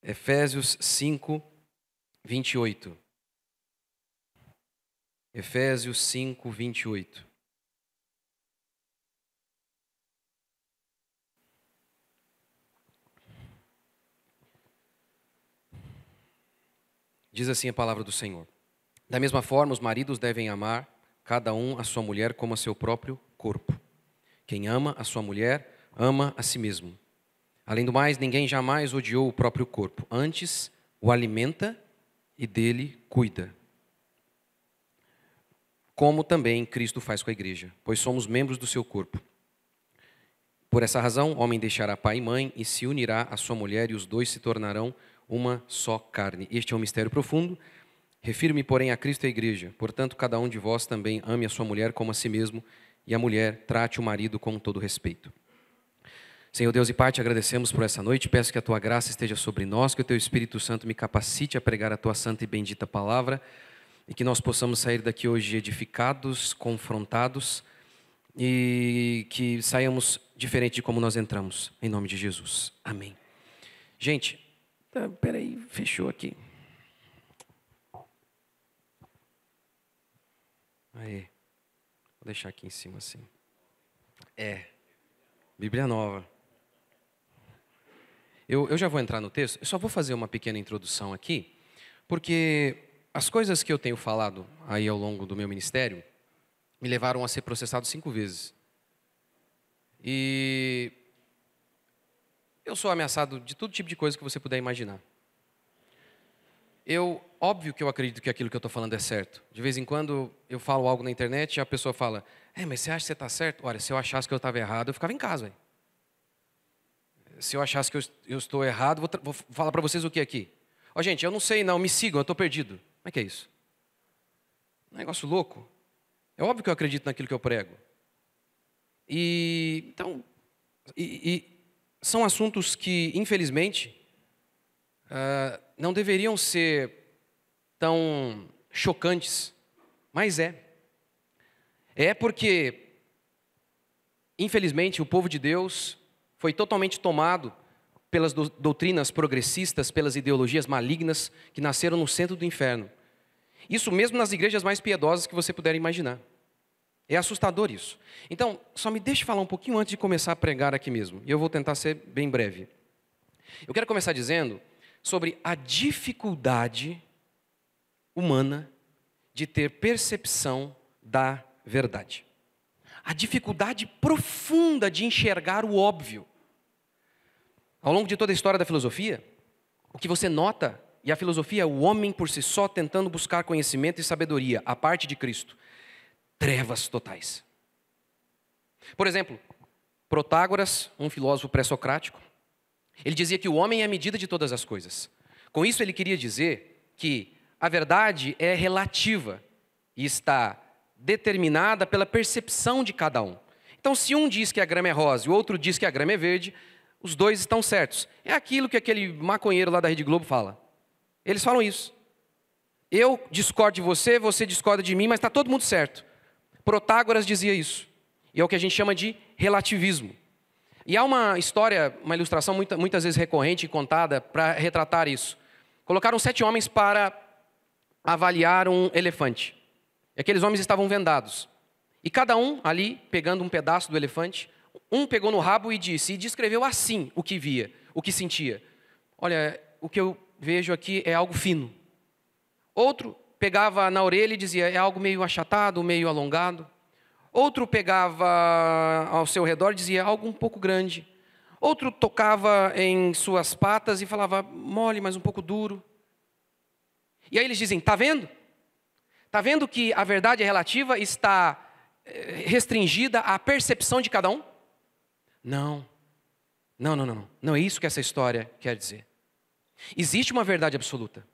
Efésios 5, 28. Efésios 5, 28. Diz assim a palavra do Senhor. Da mesma forma, os maridos devem amar cada um a sua mulher como a seu próprio corpo. Quem ama a sua mulher, ama a si mesmo. Além do mais, ninguém jamais odiou o próprio corpo. Antes, o alimenta e dele cuida. Como também Cristo faz com a igreja, pois somos membros do seu corpo. Por essa razão, o homem deixará pai e mãe e se unirá à sua mulher, e os dois se tornarão uma só carne. Este é um mistério profundo. Refiro-me, porém, a Cristo e à igreja. Portanto, cada um de vós também ame a sua mulher como a si mesmo, e a mulher trate o marido com todo respeito. Senhor Deus e Pai, te agradecemos por essa noite. Peço que a tua graça esteja sobre nós, que o teu Espírito Santo me capacite a pregar a tua santa e bendita palavra, e que nós possamos sair daqui hoje edificados, confrontados, e que saiamos diferente de como nós entramos, em nome de Jesus. Amém. Gente, peraí, fechou aqui. Aí, vou deixar aqui em cima assim. Bíblia Nova. Eu já vou entrar no texto, eu só vou fazer uma pequena introdução aqui, porque as coisas que eu tenho falado aí ao longo do meu ministério me levaram a ser processado 5 vezes. E eu sou ameaçado de todo tipo de coisa que você puder imaginar. Óbvio que eu acredito que aquilo que eu estou falando é certo. De vez em quando eu falo algo na internet e a pessoa fala, mas você acha que você está certo? Olha, se eu achasse que eu estava errado, eu ficava em casa. Véio. Se eu achasse que eu estou errado, vou falar para vocês o que é aqui. Gente, eu não sei não, me sigam, eu estou perdido. Como é que é isso? Um negócio louco. É óbvio que eu acredito naquilo que eu prego. Então, são assuntos que, infelizmente, não deveriam ser tão chocantes, mas é porque, infelizmente, o povo de Deus foi totalmente tomado pelas doutrinas progressistas, pelas ideologias malignas que nasceram no centro do inferno. Isso mesmo nas igrejas mais piedosas que você puder imaginar. É assustador isso. Então, só me deixe falar um pouquinho antes de começar a pregar aqui mesmo. E eu vou tentar ser bem breve. Eu quero começar dizendo sobre a dificuldade humana de ter percepção da verdade. A dificuldade profunda de enxergar o óbvio. Ao longo de toda a história da filosofia, o que você nota, e a filosofia é o homem por si só tentando buscar conhecimento e sabedoria, a parte de Cristo. Trevas totais. Por exemplo, Protágoras, um filósofo pré-socrático, ele dizia que o homem é a medida de todas as coisas. Com isso ele queria dizer que a verdade é relativa e está determinada pela percepção de cada um. Então, se um diz que a grama é rosa e o outro diz que a grama é verde, os dois estão certos. É aquilo que aquele maconheiro lá da Rede Globo fala. Eles falam isso. Eu discordo de você, você discorda de mim, mas está todo mundo certo. Protágoras dizia isso. E é o que a gente chama de relativismo. E há uma história, uma ilustração muitas vezes recorrente e contada para retratar isso. Colocaram 7 homens para avaliar um elefante. E aqueles homens estavam vendados. E cada um ali, pegando um pedaço do elefante, um pegou no rabo e descreveu assim o que via, o que sentia. Olha, o que eu vejo aqui é algo fino. Outro pegava na orelha e dizia, é algo meio achatado, meio alongado. Outro pegava ao seu redor e dizia, algo um pouco grande. Outro tocava em suas patas e falava, mole, mas um pouco duro. E aí eles dizem, está vendo? Está vendo que a verdade relativa está restringida à percepção de cada um? Não. Não é isso que essa história quer dizer. Existe uma verdade absoluta.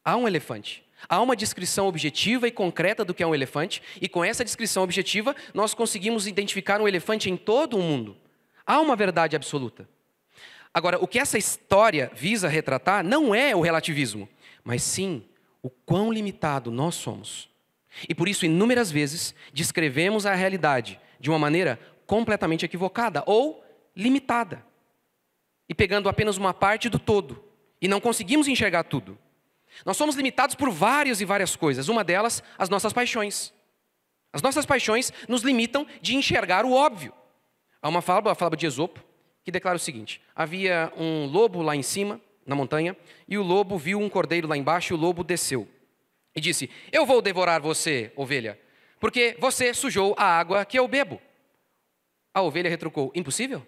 Há um elefante. Há uma descrição objetiva e concreta do que é um elefante, e com essa descrição objetiva, nós conseguimos identificar um elefante em todo o mundo. Há uma verdade absoluta. Agora, o que essa história visa retratar não é o relativismo, mas sim o quão limitado nós somos. E por isso, inúmeras vezes, descrevemos a realidade de uma maneira completamente equivocada ou limitada. e pegando apenas uma parte do todo. E não conseguimos enxergar tudo. Nós somos limitados por várias e várias coisas. Uma delas, as nossas paixões. As nossas paixões nos limitam de enxergar o óbvio. Há uma fábula, a fábula de Esopo, que declara o seguinte: havia um lobo lá em cima, na montanha, e o lobo viu um cordeiro lá embaixo, e o lobo desceu. E disse: eu vou devorar você, ovelha, porque você sujou a água que eu bebo. A ovelha retrucou: impossível?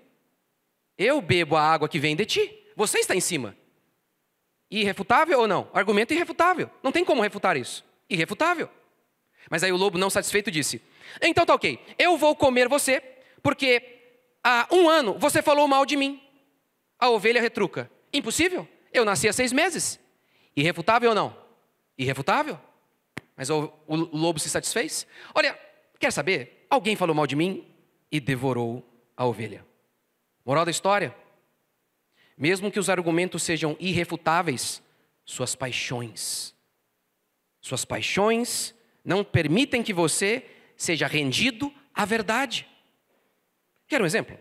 Eu bebo a água que vem de ti, você está em cima. Irrefutável ou não? Argumento irrefutável. Não tem como refutar isso. Irrefutável. Mas aí o lobo, não satisfeito, disse: então tá ok, eu vou comer você, porque há 1 ano você falou mal de mim. A ovelha retruca: impossível? Eu nasci há 6 meses. Irrefutável ou não? Irrefutável. Mas o lobo se satisfez. Olha, quer saber? Alguém falou mal de mim e devorou a ovelha. Moral da história: mesmo que os argumentos sejam irrefutáveis, suas paixões não permitem que você seja rendido à verdade. Quer um exemplo?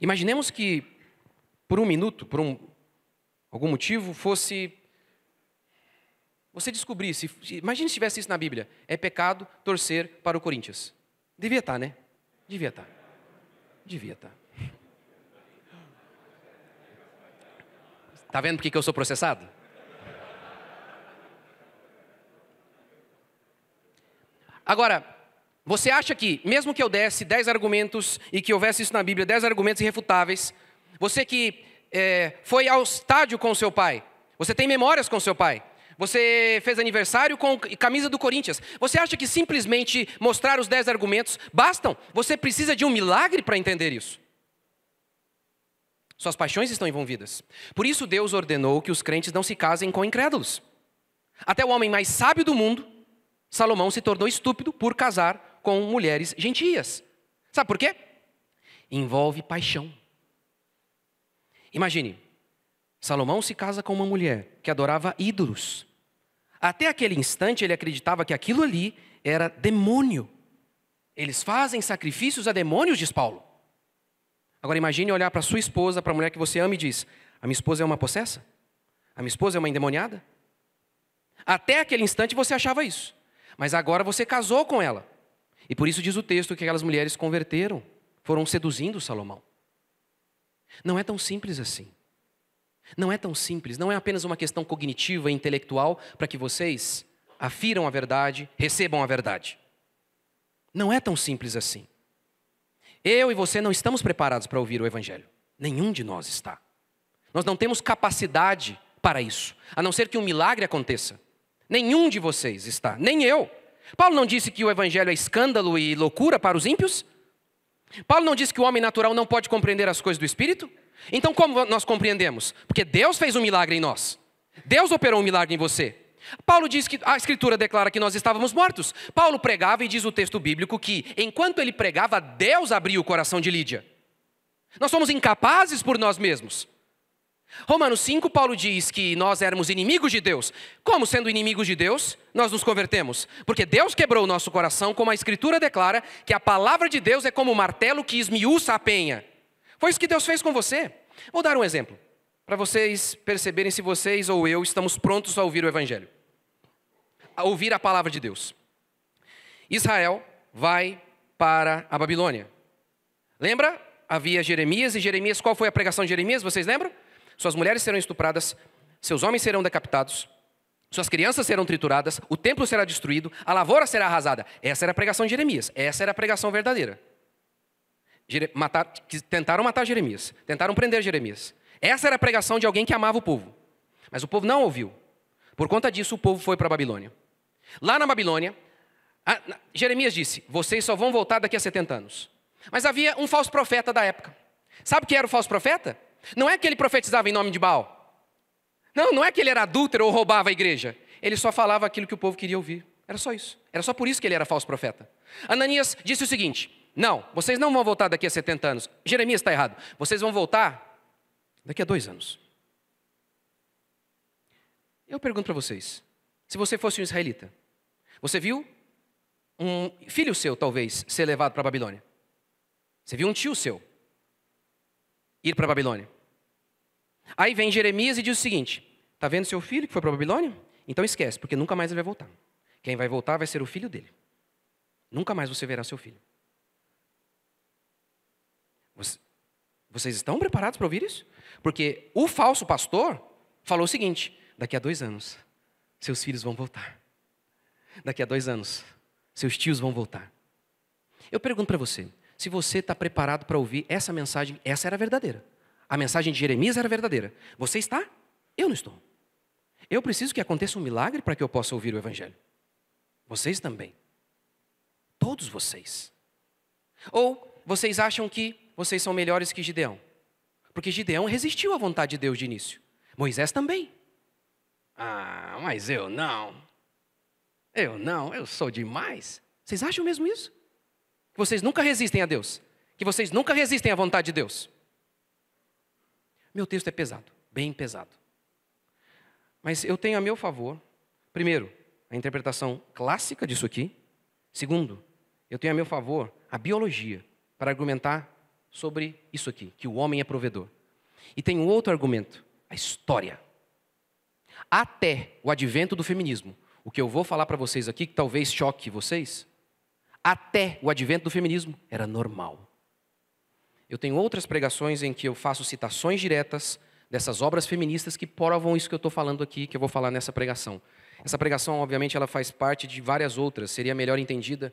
Imaginemos que, por um minuto, algum motivo, você descobrisse, imagine se tivesse isso na Bíblia: é pecado torcer para o Corinthians. Devia estar, né? Devia estar. Está vendo por que eu sou processado? Agora, você acha que, mesmo que eu desse 10 argumentos e que houvesse isso na Bíblia, 10 argumentos irrefutáveis, você que foi ao estádio com o seu pai, você tem memórias com o seu pai, você fez aniversário com camisa do Corinthians, você acha que simplesmente mostrar os 10 argumentos bastam? Você precisa de um milagre para entender isso. Suas paixões estão envolvidas. Por isso Deus ordenou que os crentes não se casem com incrédulos. Até o homem mais sábio do mundo, Salomão, se tornou estúpido por casar com mulheres gentias. Sabe por quê? Envolve paixão. Imagine, Salomão se casa com uma mulher que adorava ídolos. Até aquele instante ele acreditava que aquilo ali era demônio. Eles fazem sacrifícios a demônios, diz Paulo. Agora imagine olhar para sua esposa, para a mulher que você ama e diz: a minha esposa é uma possessa? A minha esposa é uma endemoniada? Até aquele instante você achava isso. Mas agora você casou com ela. E por isso diz o texto que aquelas mulheres converteram, foram seduzindo Salomão. Não é tão simples assim. Não é tão simples, não é apenas uma questão cognitiva e intelectual para que vocês afiram a verdade, recebam a verdade. Não é tão simples assim. Eu e você não estamos preparados para ouvir o Evangelho. Nenhum de nós está. Nós não temos capacidade para isso, a não ser que um milagre aconteça. Nenhum de vocês está, nem eu. Paulo não disse que o Evangelho é escândalo e loucura para os ímpios? Paulo não disse que o homem natural não pode compreender as coisas do Espírito? Então como nós compreendemos? Porque Deus fez um milagre em nós. Deus operou um milagre em você. Paulo diz que a Escritura declara que nós estávamos mortos. Paulo pregava e diz o texto bíblico que, enquanto ele pregava, Deus abriu o coração de Lídia. Nós somos incapazes por nós mesmos. Romanos 5, Paulo diz que nós éramos inimigos de Deus. Como sendo inimigos de Deus, nós nos convertemos? Porque Deus quebrou o nosso coração, como a Escritura declara, que a palavra de Deus é como um martelo que esmiuça a penha. Foi isso que Deus fez com você. Vou dar um exemplo, para vocês perceberem se vocês ou eu estamos prontos a ouvir o Evangelho. A ouvir a palavra de Deus. Israel vai para a Babilônia. Lembra? Havia Jeremias, e Jeremias, qual foi a pregação de Jeremias? Vocês lembram? Suas mulheres serão estupradas, seus homens serão decapitados, suas crianças serão trituradas, o templo será destruído, a lavoura será arrasada. Essa era a pregação de Jeremias, essa era a pregação verdadeira. Tentaram matar Jeremias, tentaram prender Jeremias. Essa era a pregação de alguém que amava o povo. Mas o povo não ouviu. Por conta disso, o povo foi para a Babilônia. Lá na Babilônia, Jeremias disse: vocês só vão voltar daqui a 70 anos. Mas havia um falso profeta da época. Sabe quem era o falso profeta? Não é que ele profetizava em nome de Baal. Não é que ele era adúltero ou roubava a igreja. Ele só falava aquilo que o povo queria ouvir. Era só isso. Era só por isso que ele era falso profeta. Ananias disse o seguinte: não, vocês não vão voltar daqui a 70 anos. Jeremias está errado. Vocês vão voltar daqui a 2 anos. Eu pergunto para vocês, se você fosse um israelita, você viu um filho seu, talvez, ser levado para a Babilônia? Você viu um tio seu ir para a Babilônia? Aí vem Jeremias e diz o seguinte: está vendo seu filho que foi para a Babilônia? Então esquece, porque nunca mais ele vai voltar. Quem vai voltar vai ser o filho dele. Nunca mais você verá seu filho. Vocês estão preparados para ouvir isso? Porque o falso pastor falou o seguinte: daqui a 2 anos, seus filhos vão voltar. Daqui a 2 anos, seus tios vão voltar. Eu pergunto para você, se você está preparado para ouvir essa mensagem, essa era verdadeira. A mensagem de Jeremias era verdadeira. Você está? Eu não estou. Eu preciso que aconteça um milagre para que eu possa ouvir o Evangelho. Vocês também. Todos vocês. Ou vocês acham que vocês são melhores que Gideão? Porque Gideão resistiu à vontade de Deus de início. Moisés também. Ah, mas eu não. Eu sou demais. Vocês acham mesmo isso? Que vocês nunca resistem a Deus? Que vocês nunca resistem à vontade de Deus? Meu texto é pesado, bem pesado. Mas eu tenho a meu favor, primeiro, a interpretação clássica disso aqui. Segundo, eu tenho a meu favor a biologia para argumentar sobre isso aqui, que o homem é provedor. E tem um outro argumento, a história. Até o advento do feminismo, o que eu vou falar para vocês aqui, que talvez choque vocês, até o advento do feminismo era normal. Eu tenho outras pregações em que eu faço citações diretas dessas obras feministas que provam isso que eu estou falando aqui, que eu vou falar nessa pregação. Essa pregação, obviamente, ela faz parte de várias outras, seria melhor entendida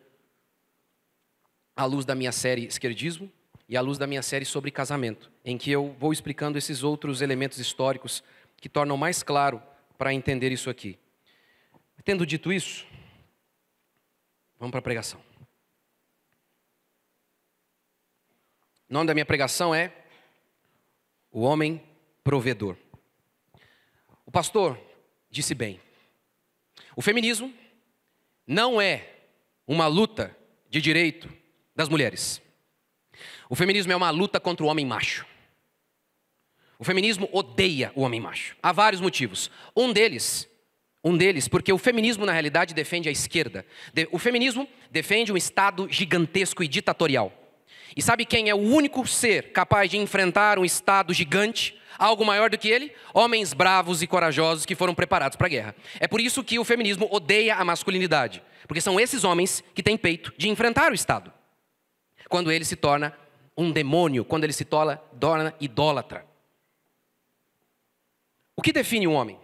à luz da minha série Esquerdismo e à luz da minha série sobre casamento, em que eu vou explicando esses outros elementos históricos que tornam mais claro para entender isso aqui. Tendo dito isso, vamos para a pregação. O nome da minha pregação é O Homem Provedor. O pastor disse bem: o feminismo não é uma luta de direito das mulheres. O feminismo é uma luta contra o homem macho. O feminismo odeia o homem macho. Há vários motivos. Um deles, porque o feminismo na realidade defende a esquerda. O feminismo defende um Estado gigantesco e ditatorial. E sabe quem é o único ser capaz de enfrentar um Estado gigante, algo maior do que ele? Homens bravos e corajosos que foram preparados para a guerra. É por isso que o feminismo odeia a masculinidade. Porque são esses homens que têm peito de enfrentar o Estado. Quando ele se torna um demônio, quando ele se torna idólatra. O que define um homem?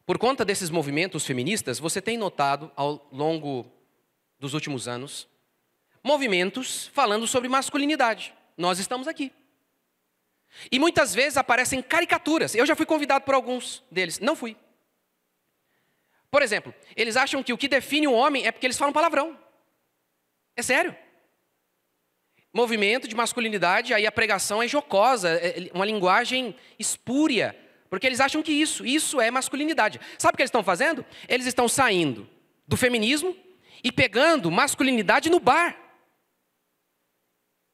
Por conta desses movimentos feministas, você tem notado ao longo dos últimos anos movimentos falando sobre masculinidade. Nós estamos aqui. E muitas vezes aparecem caricaturas. Eu já fui convidado por alguns deles. Não fui. Por exemplo, eles acham que o que define um homem é porque eles falam palavrão. É sério. Movimento de masculinidade, aí a pregação é jocosa, é uma linguagem espúria. Porque eles acham que isso é masculinidade. Sabe o que eles estão fazendo? Eles estão saindo do feminismo e pegando masculinidade no bar.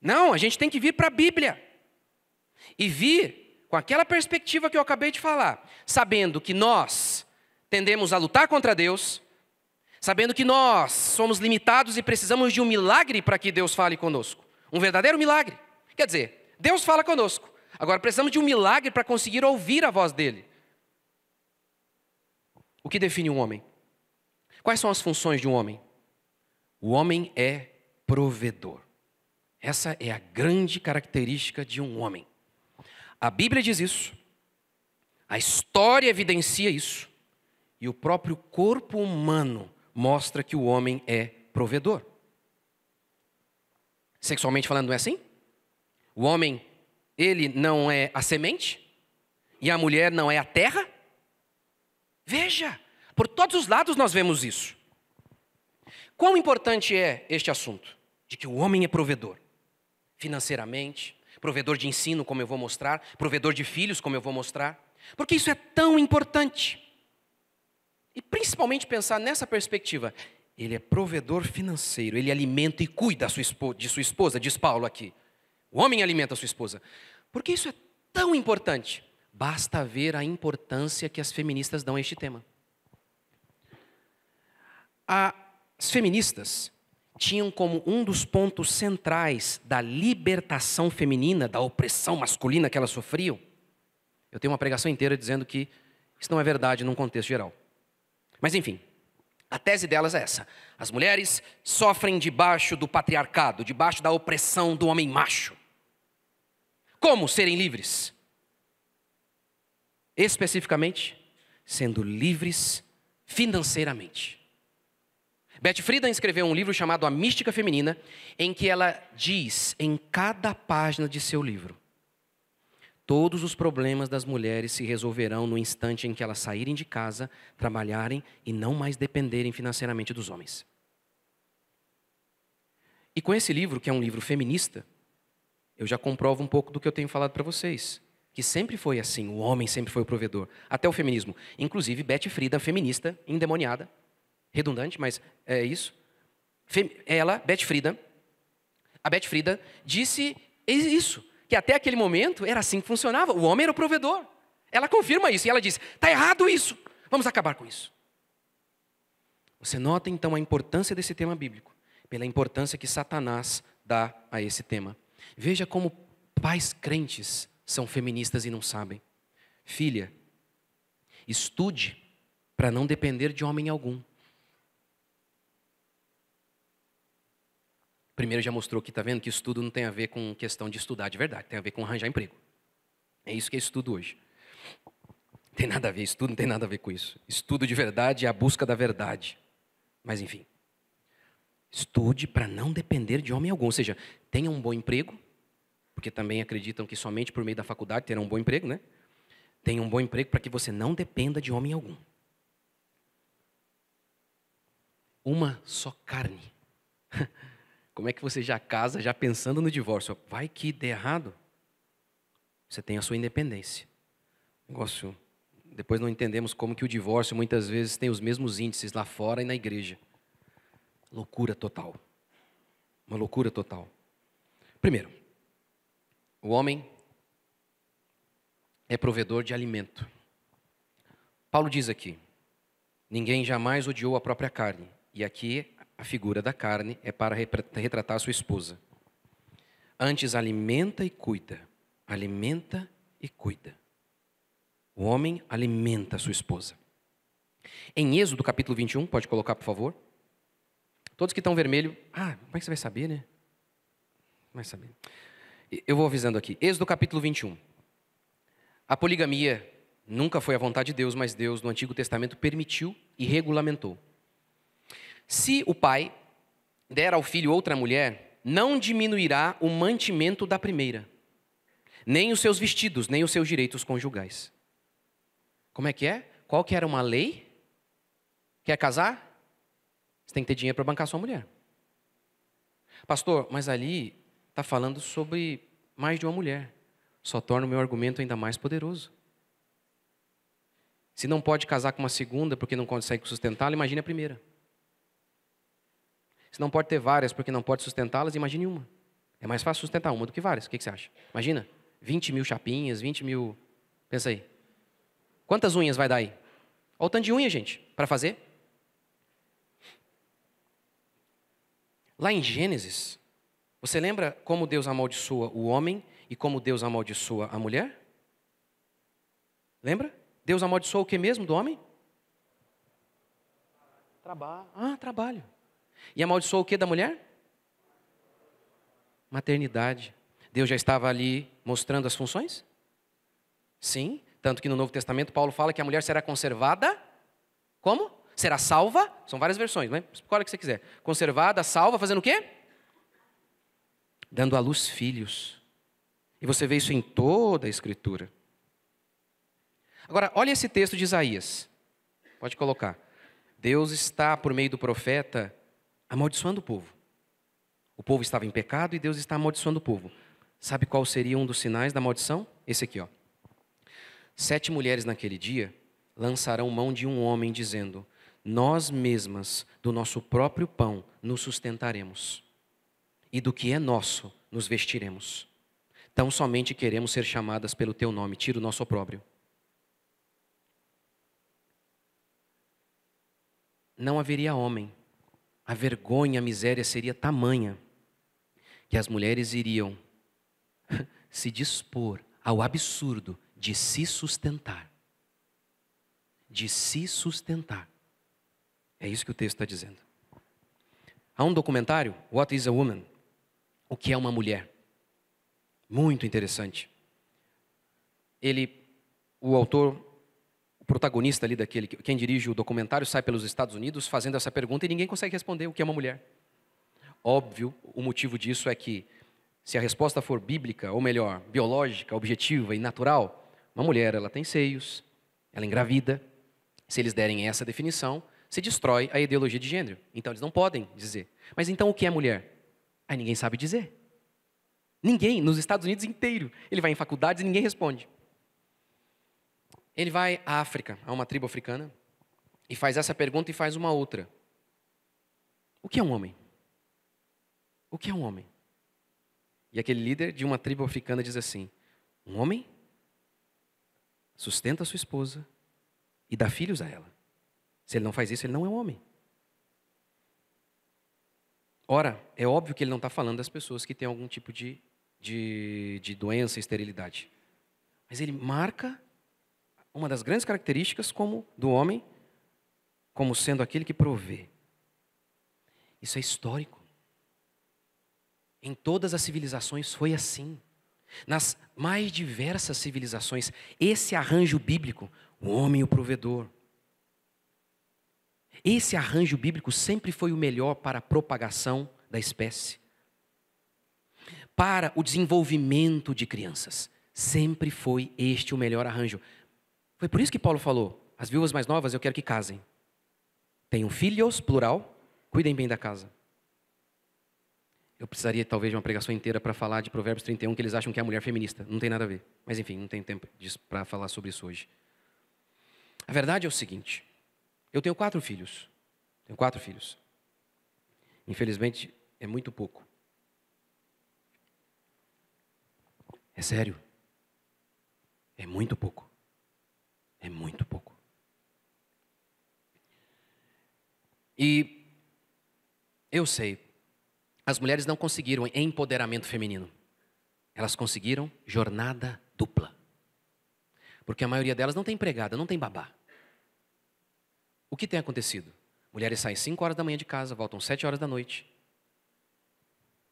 Não, a gente tem que vir para a Bíblia. E vir com aquela perspectiva que eu acabei de falar. Sabendo que nós tendemos a lutar contra Deus. Sabendo que nós somos limitados e precisamos de um milagre para que Deus fale conosco. Um verdadeiro milagre. Quer dizer, Deus fala conosco. Agora precisamos de um milagre para conseguir ouvir a voz dele. O que define um homem? Quais são as funções de um homem? O homem é provedor. Essa é a grande característica de um homem. A Bíblia diz isso, a história evidencia isso, e o próprio corpo humano mostra que o homem é provedor. Sexualmente falando, não é assim? O homem, ele não é a semente, e a mulher não é a terra? Veja, por todos os lados nós vemos isso. Quão importante é este assunto? De que o homem é provedor. Financeiramente, provedor de ensino, como eu vou mostrar, provedor de filhos, como eu vou mostrar. Porque isso é tão importante. E principalmente pensar nessa perspectiva. Ele é provedor financeiro, ele alimenta e cuida de sua esposa, diz Paulo aqui. O homem alimenta a sua esposa. Por que isso é tão importante? Basta ver a importância que as feministas dão a este tema. As feministas tinham como um dos pontos centrais da libertação feminina, da opressão masculina que elas sofriam, Eu tenho uma pregação inteira dizendo que isso não é verdade num contexto geral. Mas enfim, a tese delas é essa. As mulheres sofrem debaixo do patriarcado, debaixo da opressão do homem macho. Como serem livres? Especificamente, sendo livres financeiramente. Beth Friedan escreveu um livro chamado A Mística Feminina, em que ela diz, em cada página de seu livro, todos os problemas das mulheres se resolverão no instante em que elas saírem de casa, trabalharem e não mais dependerem financeiramente dos homens. E com esse livro, que é um livro feminista, eu já comprovo um pouco do que eu tenho falado para vocês. Que sempre foi assim, o homem sempre foi o provedor. Até o feminismo. Inclusive, Beth Friedan, feminista, endemoniada, redundante, mas é isso. A Beth Friedan disse isso. Que até aquele momento era assim que funcionava. O homem era o provedor. Ela confirma isso e ela diz, está errado isso. Vamos acabar com isso. Você nota então a importância desse tema bíblico. Pela importância que Satanás dá a esse tema. Veja como pais crentes são feministas e não sabem. Filha, estude para não depender de homem algum. Primeiro já mostrou que, está vendo, que estudo não tem a ver com questão de estudar de verdade, tem a ver com arranjar emprego. É isso que é estudo hoje. Tem nada a ver, estudo não tem nada a ver com isso. Estudo de verdade é a busca da verdade. Mas enfim, estude para não depender de homem algum, ou seja, tenha um bom emprego, porque também acreditam que somente por meio da faculdade terá um bom emprego, né? Tenha um bom emprego para que você não dependa de homem algum. Uma só carne. Como é que você já casa, já pensando no divórcio? Vai que dê errado. Você tem a sua independência. Negócio, depois não entendemos como que o divórcio muitas vezes tem os mesmos índices lá fora e na igreja. Loucura total. Uma loucura total. Primeiro, o homem é provedor de alimento. Paulo diz aqui, ninguém jamais odiou a própria carne. E aqui a figura da carne é para retratar a sua esposa. Antes alimenta e cuida. Alimenta e cuida. O homem alimenta a sua esposa. Em Êxodo capítulo 21, pode colocar por favor. Todos que estão vermelho, como é que você vai saber, né? Vai saber. Eu vou avisando aqui. Êxodo capítulo 21. A poligamia nunca foi a vontade de Deus, mas Deus no Antigo Testamento permitiu e regulamentou. Se o pai der ao filho outra mulher, não diminuirá o mantimento da primeira, nem os seus vestidos, nem os seus direitos conjugais. Como é que é? Qual que era uma lei? Quer casar? Você tem que ter dinheiro para bancar sua mulher. Pastor, mas ali está falando sobre mais de uma mulher. Só torna o meu argumento ainda mais poderoso. Se não pode casar com uma segunda porque não consegue sustentá-la, imagine a primeira. Se não pode ter várias porque não pode sustentá-las, imagine uma. É mais fácil sustentar uma do que várias. O que você acha? Imagina, 20 mil chapinhas, 20 mil... Pensa aí. Quantas unhas vai dar aí? Olha o tanto de unha, gente, para fazer. Lá em Gênesis, você lembra como Deus amaldiçoa o homem e como Deus amaldiçoa a mulher? Lembra? Deus amaldiçoa o que mesmo do homem? Trabalho. Trabalho. E amaldiçoou o que da mulher? Maternidade. Deus já estava ali mostrando as funções? Sim. Tanto que no Novo Testamento Paulo fala que a mulher será conservada. Como? Será salva. São várias versões, né? Escolha o que você quiser. Conservada, salva, fazendo o quê? Dando à luz filhos. E você vê isso em toda a Escritura. Agora, olha esse texto de Isaías. Pode colocar. Deus está, por meio do profeta, amaldiçoando o povo. O povo estava em pecado e Deus está amaldiçoando o povo. Sabe qual seria um dos sinais da maldição? Esse aqui, ó. 7 mulheres naquele dia lançarão mão de um homem dizendo: nós mesmas do nosso próprio pão nos sustentaremos, e do que é nosso nos vestiremos. Tão somente queremos ser chamadas pelo teu nome, tira o nosso opróbrio. Não haveria homem. A vergonha, a miséria seria tamanha que as mulheres iriam se dispor ao absurdo de se sustentar. De se sustentar. É isso que o texto está dizendo. Há um documentário, What is a Woman? O que é uma mulher? Muito interessante. O autor, o protagonista ali daquele, quem dirige o documentário, sai pelos Estados Unidos fazendo essa pergunta e ninguém consegue responder o que é uma mulher. Óbvio, o motivo disso é que, se a resposta for bíblica, ou melhor, biológica, objetiva e natural, uma mulher, ela tem seios, ela engravida. Se eles derem essa definição, se destrói a ideologia de gênero. Então, eles não podem dizer. Mas então, o que é mulher? Aí ninguém sabe dizer. Ninguém, nos Estados Unidos inteiro. Ele vai em faculdades e ninguém responde. Ele vai à África, a uma tribo africana, e faz essa pergunta e faz uma outra. O que é um homem? O que é um homem? E aquele líder de uma tribo africana diz assim: um homem sustenta a sua esposa e dá filhos a ela. Se ele não faz isso, ele não é um homem. Ora, é óbvio que ele não está falando das pessoas que têm algum tipo de doença, esterilidade. Mas ele marca uma das grandes características do homem como sendo aquele que provê. Isso é histórico. Em todas as civilizações foi assim. Nas mais diversas civilizações, esse arranjo bíblico, o homem e o provedor. Esse arranjo bíblico sempre foi o melhor para a propagação da espécie. Para o desenvolvimento de crianças. Sempre foi este o melhor arranjo. Foi por isso que Paulo falou: as viúvas mais novas eu quero que casem. Tenham filhos, plural, cuidem bem da casa. Eu precisaria talvez de uma pregação inteira para falar de Provérbios 31, que eles acham que é a mulher feminista. Não tem nada a ver. Mas enfim, não tenho tempo para falar sobre isso hoje. A verdade é o seguinte: eu tenho 4 filhos. Tenho 4 filhos. Infelizmente, é muito pouco. É sério. É muito pouco. É muito pouco. E eu sei, as mulheres não conseguiram empoderamento feminino. Elas conseguiram jornada dupla. Porque a maioria delas não tem empregada, não tem babá. O que tem acontecido? Mulheres saem 5 horas da manhã de casa, voltam 7 horas da noite.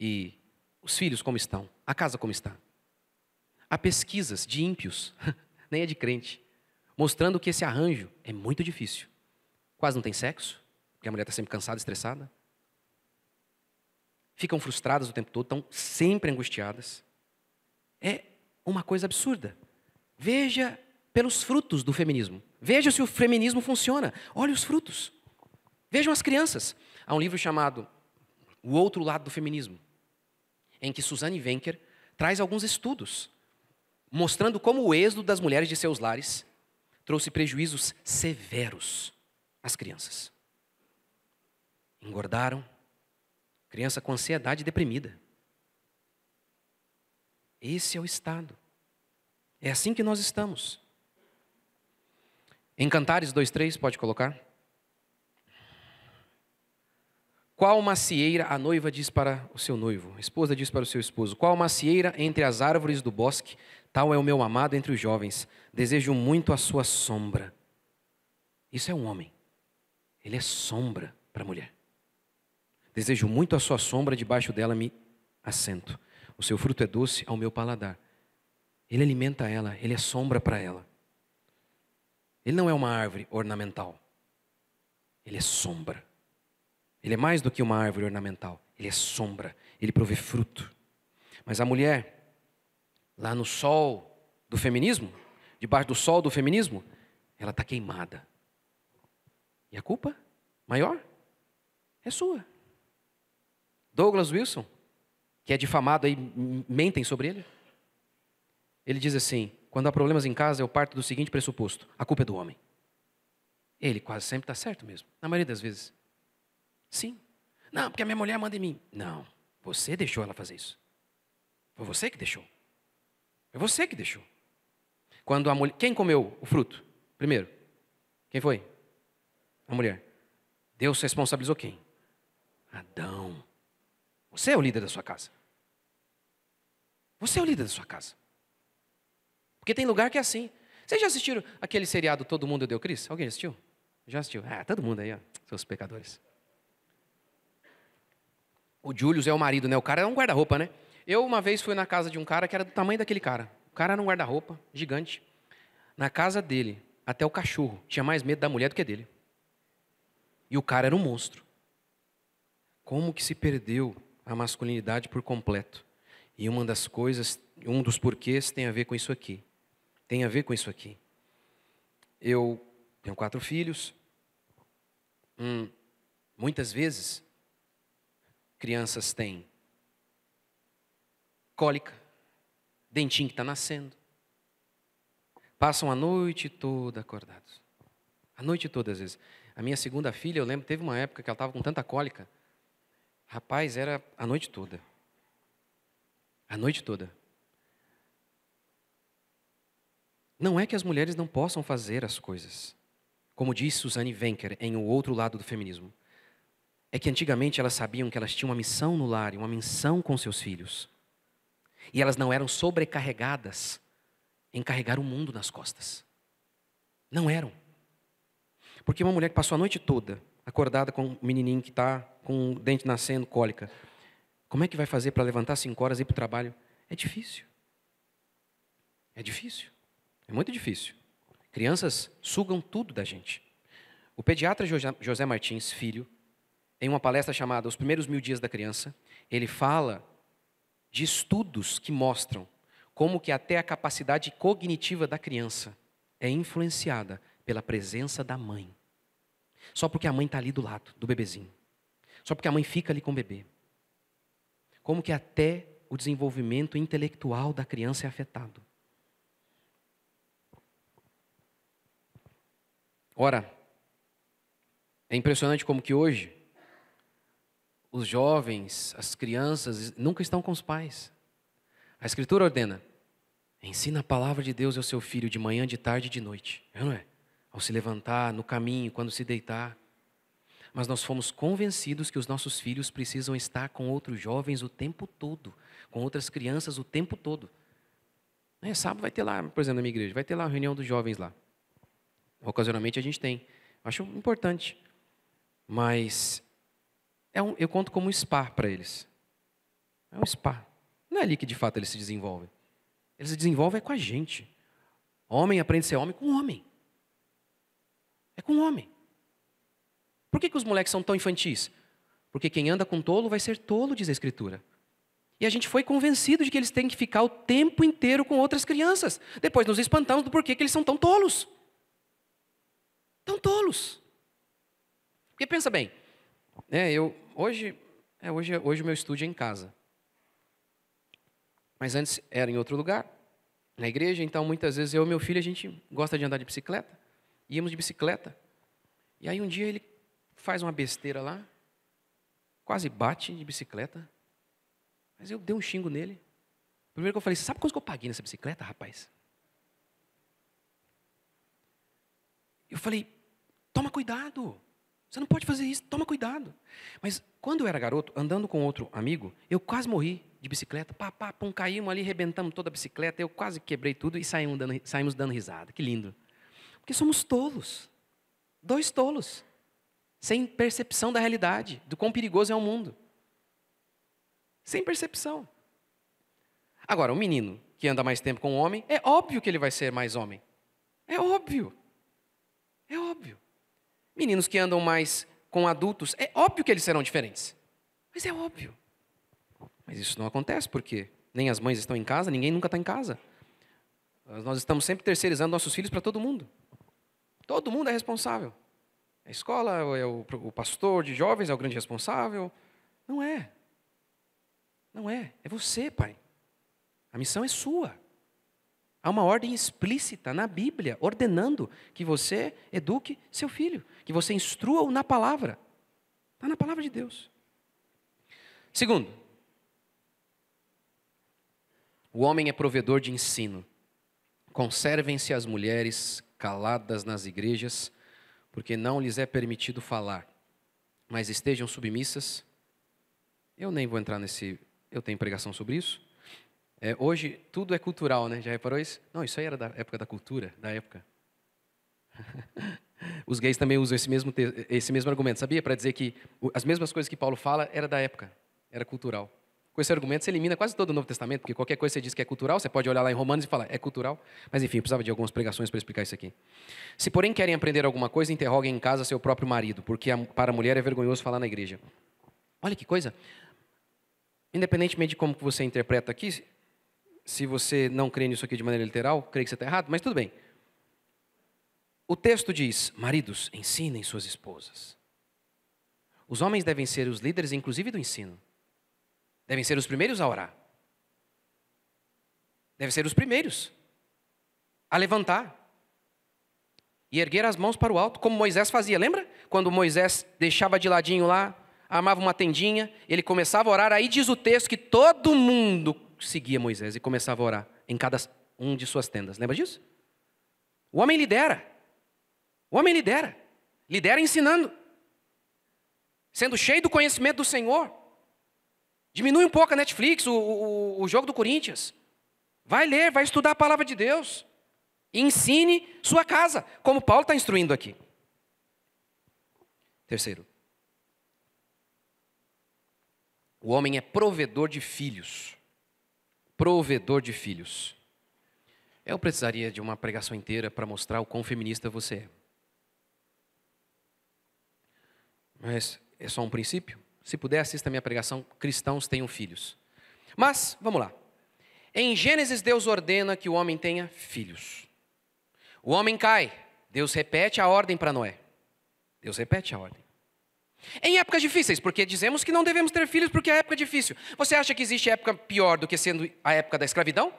E os filhos como estão? A casa como está? Há pesquisas de ímpios, nem é de crente, mostrando que esse arranjo é muito difícil. Quase não tem sexo, porque a mulher está sempre cansada, estressada. Ficam frustradas o tempo todo, estão sempre angustiadas. É uma coisa absurda. Veja pelos frutos do feminismo. Veja se o feminismo funciona. Olhe os frutos. Vejam as crianças. Há um livro chamado O Outro Lado do Feminismo, em que Suzanne Wencker traz alguns estudos, mostrando como o êxodo das mulheres de seus lares trouxe prejuízos severos às crianças. Engordaram, criança com ansiedade e deprimida. Esse é o estado. É assim que nós estamos. Em Cantares 2:3, pode colocar. Qual macieira a noiva diz para o seu noivo, a esposa diz para o seu esposo: qual macieira entre as árvores do bosque, tal é o meu amado entre os jovens, desejo muito a sua sombra. Isso é um homem. Ele é sombra para a mulher. Desejo muito a sua sombra, debaixo dela me assento. O seu fruto é doce ao meu paladar. Ele alimenta ela, ele é sombra para ela. Ele não é uma árvore ornamental. Ele é sombra. Ele é mais do que uma árvore ornamental. Ele é sombra. Ele provê fruto. Mas a mulher, lá no sol do feminismo, debaixo do sol do feminismo, ela está queimada. E a culpa maior é sua. Douglas Wilson, que é difamado aí, mentem sobre ele. Ele diz assim: quando há problemas em casa, eu parto do seguinte pressuposto: a culpa é do homem. Ele quase sempre está certo mesmo, na maioria das vezes. Sim. Não, porque a minha mulher manda em mim. Não, você deixou ela fazer isso. Foi você que deixou. Foi você que deixou. Quando a mulher... Quem comeu o fruto? Primeiro. Quem foi? A mulher. Deus responsabilizou quem? Adão. Você é o líder da sua casa. Você é o líder da sua casa. Porque tem lugar que é assim. Vocês já assistiram aquele seriado Todo Mundo Odeia o Chris? Alguém assistiu? Já assistiu? Ah, todo mundo aí, ó, seus pecadores. O Julius é o marido, né? O cara é um guarda-roupa, né? Eu uma vez fui na casa de um cara que era do tamanho daquele cara. O cara era um guarda-roupa gigante. Na casa dele, até o cachorro tinha mais medo da mulher do que dele. E o cara era um monstro. Como que se perdeu a masculinidade por completo? E uma das coisas, um dos porquês tem a ver com isso aqui. Tem a ver com isso aqui. Eu tenho 4 filhos. Muitas vezes, crianças têm cólica, dentinho que está nascendo. Passam a noite toda acordados. A noite toda, às vezes. A minha segunda filha, eu lembro, teve uma época que ela estava com tanta cólica. Rapaz, era a noite toda. A noite toda. Não é que as mulheres não possam fazer as coisas. Como diz Suzanne Wencker em O Outro Lado do Feminismo. É que antigamente elas sabiam que elas tinham uma missão no lar e uma missão com seus filhos. E elas não eram sobrecarregadas em carregar o mundo nas costas. Não eram. Porque uma mulher que passou a noite toda acordada com um menininho que está com o dente nascendo, cólica, como é que vai fazer para levantar 5 horas e ir para o trabalho? É difícil. É difícil. É muito difícil. Crianças sugam tudo da gente. O pediatra José Martins, filho, em uma palestra chamada Os Primeiros 1000 Dias da Criança, ele fala de estudos que mostram como que até a capacidade cognitiva da criança é influenciada pela presença da mãe. Só porque a mãe está ali do lado do bebezinho. Só porque a mãe fica ali com o bebê. Como que até o desenvolvimento intelectual da criança é afetado. Ora, é impressionante como que hoje os jovens, as crianças, nunca estão com os pais. A Escritura ordena, ensina a palavra de Deus ao seu filho de manhã, de tarde e de noite. Não é? Ao se levantar, no caminho, quando se deitar. Mas nós fomos convencidos que os nossos filhos precisam estar com outros jovens o tempo todo, com outras crianças o tempo todo. Sábado vai ter lá, por exemplo, na minha igreja, vai ter lá a reunião dos jovens lá. Ocasionalmente a gente tem. Acho importante. Mas eu conto como um spa para eles. É um spa. Não é ali que de fato eles se desenvolvem. Eles se desenvolvem com a gente. Homem aprende a ser homem com homem. É com homem. Por que os moleques são tão infantis? Porque quem anda com tolo vai ser tolo, diz a Escritura. E a gente foi convencido de que eles têm que ficar o tempo inteiro com outras crianças. Depois nos espantamos do porquê que eles são tão tolos. Tão tolos. Porque pensa bem, hoje o meu estúdio é em casa. Mas antes era em outro lugar, na igreja, então muitas vezes eu e meu filho, a gente gosta de andar de bicicleta. Íamos de bicicleta. E aí um dia ele faz uma besteira lá, quase bate de bicicleta. Mas eu dei um xingo nele. Primeiro que eu falei, sabe quanto que eu paguei nessa bicicleta, rapaz? Eu falei, toma cuidado. Você não pode fazer isso, toma cuidado. Mas quando eu era garoto, andando com outro amigo, eu quase morri de bicicleta. Caímos ali, rebentamos toda a bicicleta, eu quase quebrei tudo e saímos dando risada. Que lindo. Porque somos tolos. 2 tolos. Sem percepção da realidade, do quão perigoso é o mundo. Sem percepção. Agora, um menino que anda mais tempo com um homem, é óbvio que ele vai ser mais homem. É óbvio. É óbvio. Meninos que andam mais com adultos, é óbvio que eles serão diferentes. Mas é óbvio. Mas isso não acontece porque nem as mães estão em casa, ninguém nunca está em casa. Nós estamos sempre terceirizando nossos filhos para todo mundo. Todo mundo é responsável. A escola, é o pastor de jovens é o grande responsável. Não é. Não é. É você, pai. A missão é sua. Há uma ordem explícita na Bíblia, ordenando que você eduque seu filho, que você instrua-o na palavra. Está na palavra de Deus. Segundo, o homem é provedor de ensino. Conservem-se as mulheres caladas nas igrejas, porque não lhes é permitido falar, mas estejam submissas. Eu nem vou entrar eu tenho pregação sobre isso. Hoje tudo é cultural, né? Já reparou isso? Não, isso aí era da época da cultura, da época. Os gays também usam esse mesmo argumento, sabia? Para dizer que as mesmas coisas que Paulo fala era da época, era cultural. Com esse argumento você elimina quase todo o Novo Testamento, porque qualquer coisa que você diz que é cultural, você pode olhar lá em Romanos e falar, é cultural. Mas enfim, eu precisava de algumas pregações para explicar isso aqui. Se porém querem aprender alguma coisa, interroguem em casa seu próprio marido, porque para a mulher é vergonhoso falar na igreja. Olha que coisa. Independentemente de como você interpreta aqui, se você não crê nisso aqui de maneira literal, creio que você está errado, mas tudo bem. O texto diz, maridos, ensinem suas esposas. Os homens devem ser os líderes, inclusive do ensino. Devem ser os primeiros a orar. Devem ser os primeiros a levantar e erguer as mãos para o alto, como Moisés fazia. Lembra? Quando Moisés deixava de ladinho lá, armava uma tendinha, ele começava a orar, aí diz o texto que todo mundo seguia Moisés e começava a orar em cada um de suas tendas. Lembra disso? O homem lidera. O homem lidera. Lidera ensinando. Sendo cheio do conhecimento do Senhor. Diminui um pouco a Netflix, o jogo do Corinthians. Vai ler, vai estudar a palavra de Deus. E ensine sua casa, como Paulo está instruindo aqui. Terceiro. O homem é provedor de filhos. Provedor de filhos. Eu precisaria de uma pregação inteira para mostrar o quão feminista você é. Mas é só um princípio. Se puder, assista a minha pregação, cristãos tenham filhos. Mas, vamos lá. Em Gênesis, Deus ordena que o homem tenha filhos. O homem cai. Deus repete a ordem para Noé. Deus repete a ordem. Em épocas difíceis, porque dizemos que não devemos ter filhos porque a época é difícil. Você acha que existe época pior do que sendo a época da escravidão?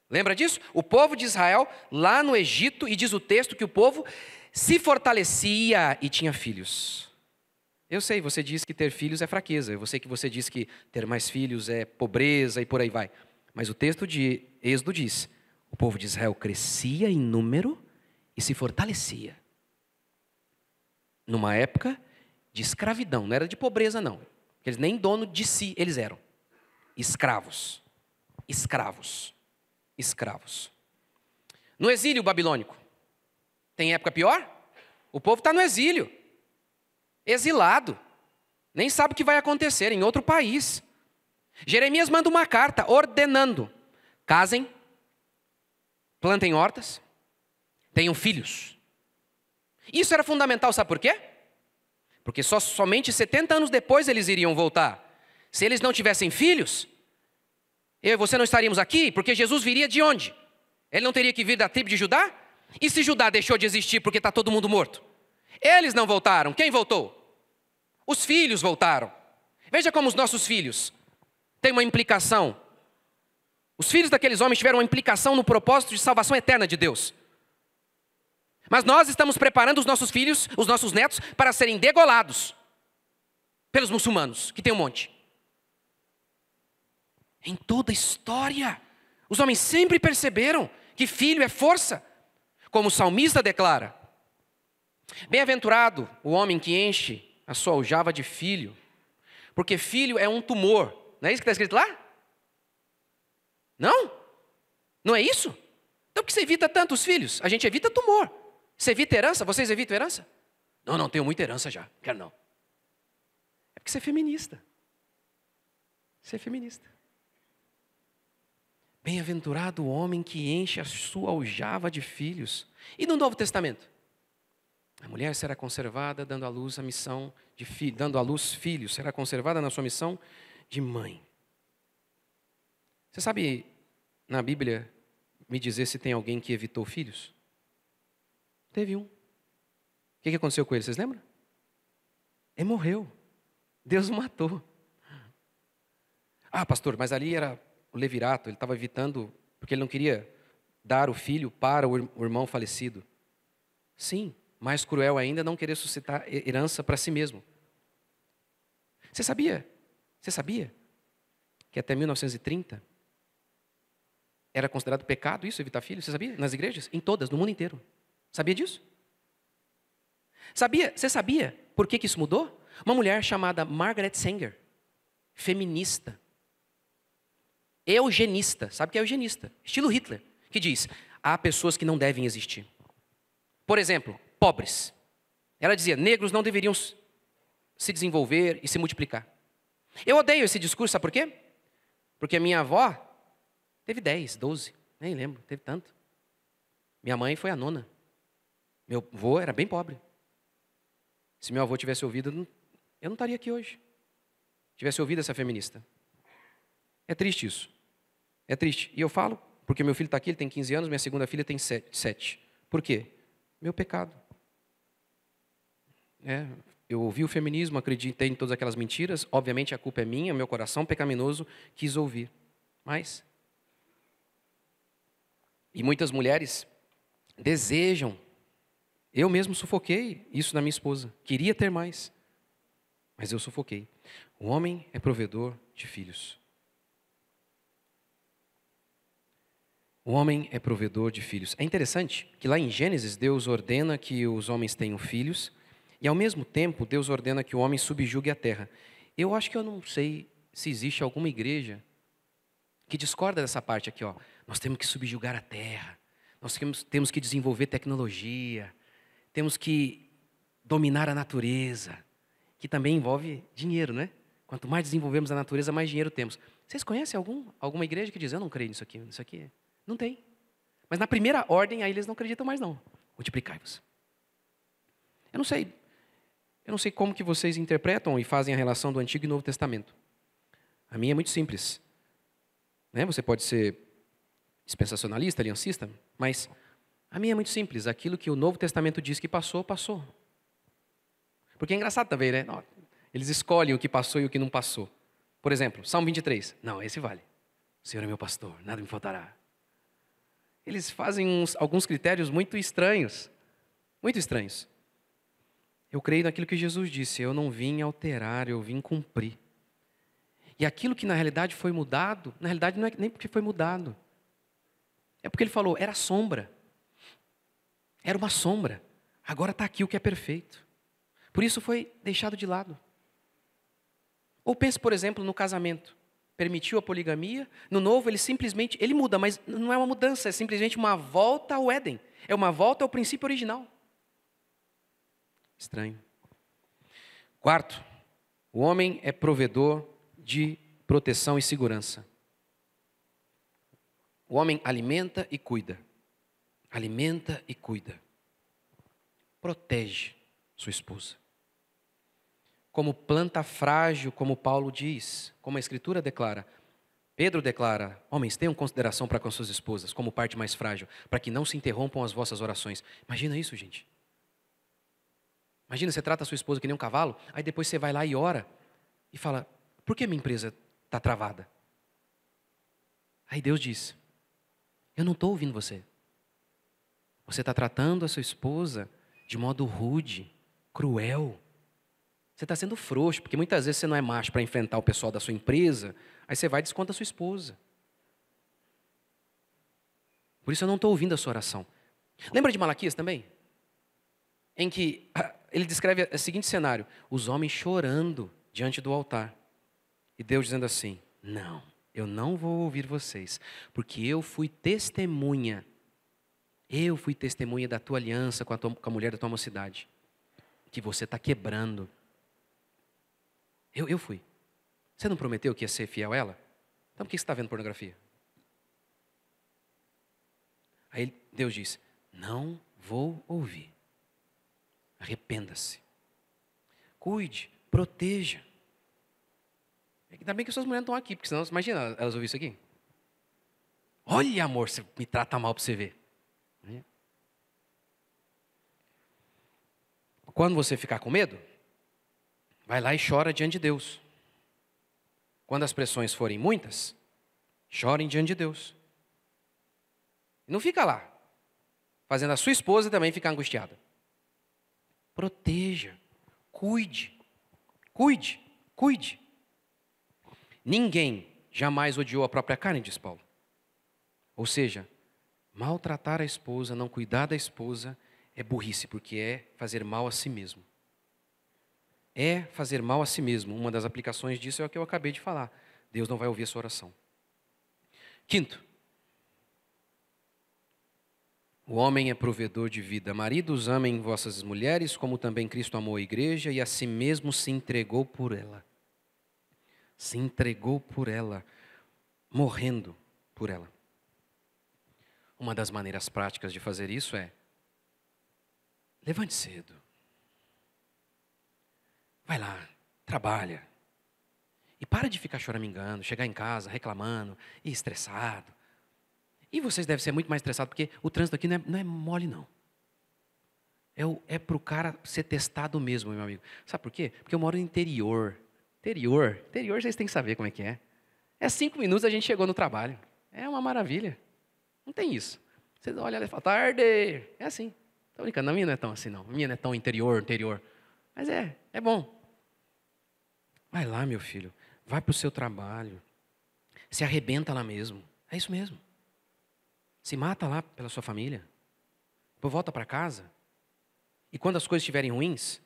Lembra disso? O povo de Israel, lá no Egito, e diz o texto que o povo se fortalecia e tinha filhos. Eu sei, você diz que ter filhos é fraqueza. Eu sei que você diz que ter mais filhos é pobreza e por aí vai. Mas o texto de Êxodo diz, o povo de Israel crescia em número e se fortalecia. Numa época de escravidão, não era de pobreza não. Eles nem dono de si eles eram. Escravos. Escravos. Escravos. No exílio babilônico, tem época pior? O povo está no exílio. Exilado. Nem sabe o que vai acontecer em outro país. Jeremias manda uma carta ordenando. Casem. Plantem hortas. Tenham filhos. Isso era fundamental, sabe por quê? Porque somente 70 anos depois eles iriam voltar. Se eles não tivessem filhos, eu e você não estaríamos aqui, porque Jesus viria de onde? Ele não teria que vir da tribo de Judá? E se Judá deixou de existir porque está todo mundo morto? Eles não voltaram. Quem voltou? Os filhos voltaram. Veja como os nossos filhos têm uma implicação. Os filhos daqueles homens tiveram uma implicação no propósito de salvação eterna de Deus. Mas nós estamos preparando os nossos filhos, os nossos netos, para serem degolados pelos muçulmanos, que tem um monte. Em toda a história, os homens sempre perceberam que filho é força, como o salmista declara. Bem-aventurado o homem que enche a sua aljava de filho, porque filho é um tumor. Não é isso que está escrito lá? Não? Não é isso? Então por que você evita tantos filhos? A gente evita tumor. Você evita herança? Vocês evitam herança? Não, tenho muita herança já. Quero não. É porque você é feminista. Você é feminista. Bem-aventurado o homem que enche a sua aljava de filhos. E no Novo Testamento? A mulher será conservada dando à luz a missão de filho, dando à luz filhos, será conservada na sua missão de mãe. Você sabe, na Bíblia, me dizer se tem alguém que evitou filhos? Teve um. O que aconteceu com ele, vocês lembram? Ele morreu. Deus o matou. Ah, pastor, mas ali era o levirato, ele estava evitando, porque ele não queria dar o filho para o irmão falecido. Sim, mais cruel ainda não querer suscitar herança para si mesmo. Você sabia que até 1930 era considerado pecado isso, evitar filhos? Você sabia? Nas igrejas? Em todas, no mundo inteiro. Sabia disso? Você sabia por que isso mudou? Uma mulher chamada Margaret Sanger, feminista. eugenista. Sabe o que é eugenista? Estilo Hitler, que diz, há pessoas que não devem existir. Por exemplo, pobres. Ela dizia, negros não deveriam se desenvolver e se multiplicar. Eu odeio esse discurso, sabe por quê? Porque a minha avó teve 10, 12, nem lembro, teve tanto. Minha mãe foi a nona. Meu avô era bem pobre. Se meu avô tivesse ouvido, eu não estaria aqui hoje. Tivesse ouvido essa feminista. É triste isso. É triste. E eu falo, porque meu filho está aqui, ele tem 15 anos, minha segunda filha tem 7. Por quê? Meu pecado. Eu ouvi o feminismo, acreditei em todas aquelas mentiras. Obviamente a culpa é minha, meu coração pecaminoso quis ouvir. Mas... E muitas mulheres desejam. Eu mesmo sufoquei isso na minha esposa. Queria ter mais, mas eu sufoquei. O homem é provedor de filhos. O homem é provedor de filhos. É interessante que lá em Gênesis, Deus ordena que os homens tenham filhos, e ao mesmo tempo, Deus ordena que o homem subjugue a terra. Eu acho que eu não sei se existe alguma igreja que discorda dessa parte aqui, ó. Nós temos que subjugar a terra, nós temos que desenvolver tecnologia, temos que dominar a natureza, que também envolve dinheiro, né? Quanto mais desenvolvemos a natureza, mais dinheiro temos. Vocês conhecem alguma igreja que diz, eu não creio nisso aqui? Não tem. Mas na primeira ordem, aí eles não acreditam mais não. Multiplicai-vos. Eu não sei como que vocês interpretam e fazem a relação do Antigo e Novo Testamento. A minha é muito simples. Você pode ser dispensacionalista, aliancista, mas a minha é muito simples. Aquilo que o Novo Testamento diz que passou, passou. Porque é engraçado também, né? Eles escolhem o que passou e o que não passou. Por exemplo, Salmo 23. Não, esse vale. O Senhor é meu pastor, nada me faltará. Eles fazem alguns critérios muito estranhos. Muito estranhos. Eu creio naquilo que Jesus disse. Eu não vim alterar, eu vim cumprir. E aquilo que na realidade foi mudado, na realidade não é nem porque foi mudado. É porque ele falou, era sombra. Era uma sombra. Agora está aqui o que é perfeito. Por isso foi deixado de lado. Ou pense, por exemplo, no casamento. Permitiu a poligamia. No novo, ele muda, mas não é uma mudança, é simplesmente uma volta ao Éden. É uma volta ao princípio original. Estranho. Quarto, o homem é provedor de proteção e segurança. O homem alimenta e cuida. Alimenta e cuida. Protege sua esposa. Como planta frágil, como Paulo diz, como a Escritura declara. Pedro declara, homens, tenham consideração para com suas esposas, como parte mais frágil, para que não se interrompam as vossas orações. Imagina isso, gente. Imagina, você trata a sua esposa que nem um cavalo, aí depois você vai lá e ora, e fala, por que minha empresa está travada? Aí Deus diz, eu não estou ouvindo você. Você está tratando a sua esposa de modo rude, cruel. Você está sendo frouxo, porque muitas vezes você não é macho para enfrentar o pessoal da sua empresa, aí você vai e desconta a sua esposa. Por isso eu não estou ouvindo a sua oração. Lembra de Malaquias também? Em que ele descreve o seguinte cenário, os homens chorando diante do altar. E Deus dizendo assim, não, eu não vou ouvir vocês, porque eu fui testemunha da tua aliança com a mulher da tua mocidade, que você está quebrando. Eu fui. Você não prometeu que ia ser fiel a ela? Então por que você está vendo pornografia? Aí Deus diz, não vou ouvir. Arrependa-se. Cuide, proteja. Ainda bem que suas mulheres não estão aqui, porque senão, imagina elas ouvir isso aqui. Olha, amor, você me trata mal para você ver. Quando você ficar com medo, vai lá e chora diante de Deus. Quando as pressões forem muitas, chorem diante de Deus. Não fica lá, fazendo a sua esposa também ficar angustiada. Proteja, cuide. Ninguém jamais odiou a própria carne, diz Paulo. Ou seja, maltratar a esposa, não cuidar da esposa, é burrice, porque é fazer mal a si mesmo. É fazer mal a si mesmo. Uma das aplicações disso é o que eu acabei de falar. Deus não vai ouvir a sua oração. Quinto, o homem é provedor de vida. Maridos, amem vossas mulheres, como também Cristo amou a igreja e a si mesmo se entregou por ela. Se entregou por ela, morrendo por ela. Uma das maneiras práticas de fazer isso é: levante cedo. Vai lá, trabalha. E para de ficar choramingando, chegar em casa reclamando e estressado. E vocês devem ser muito mais estressados, porque o trânsito aqui não é mole, não. É para o cara ser testado mesmo, meu amigo. Sabe por quê? Porque eu moro no interior. Interior vocês têm que saber como é que é. 5 minutos a gente chegou no trabalho. É uma maravilha. Não tem isso. Você olha e fala, tarde. É assim. Estou brincando, a minha não é tão assim, não. A minha não é tão interior. Mas é bom. Vai lá, meu filho. Vai para o seu trabalho. Se arrebenta lá mesmo. É isso mesmo. Se mata lá pela sua família. Depois volta para casa. E quando as coisas estiverem ruins,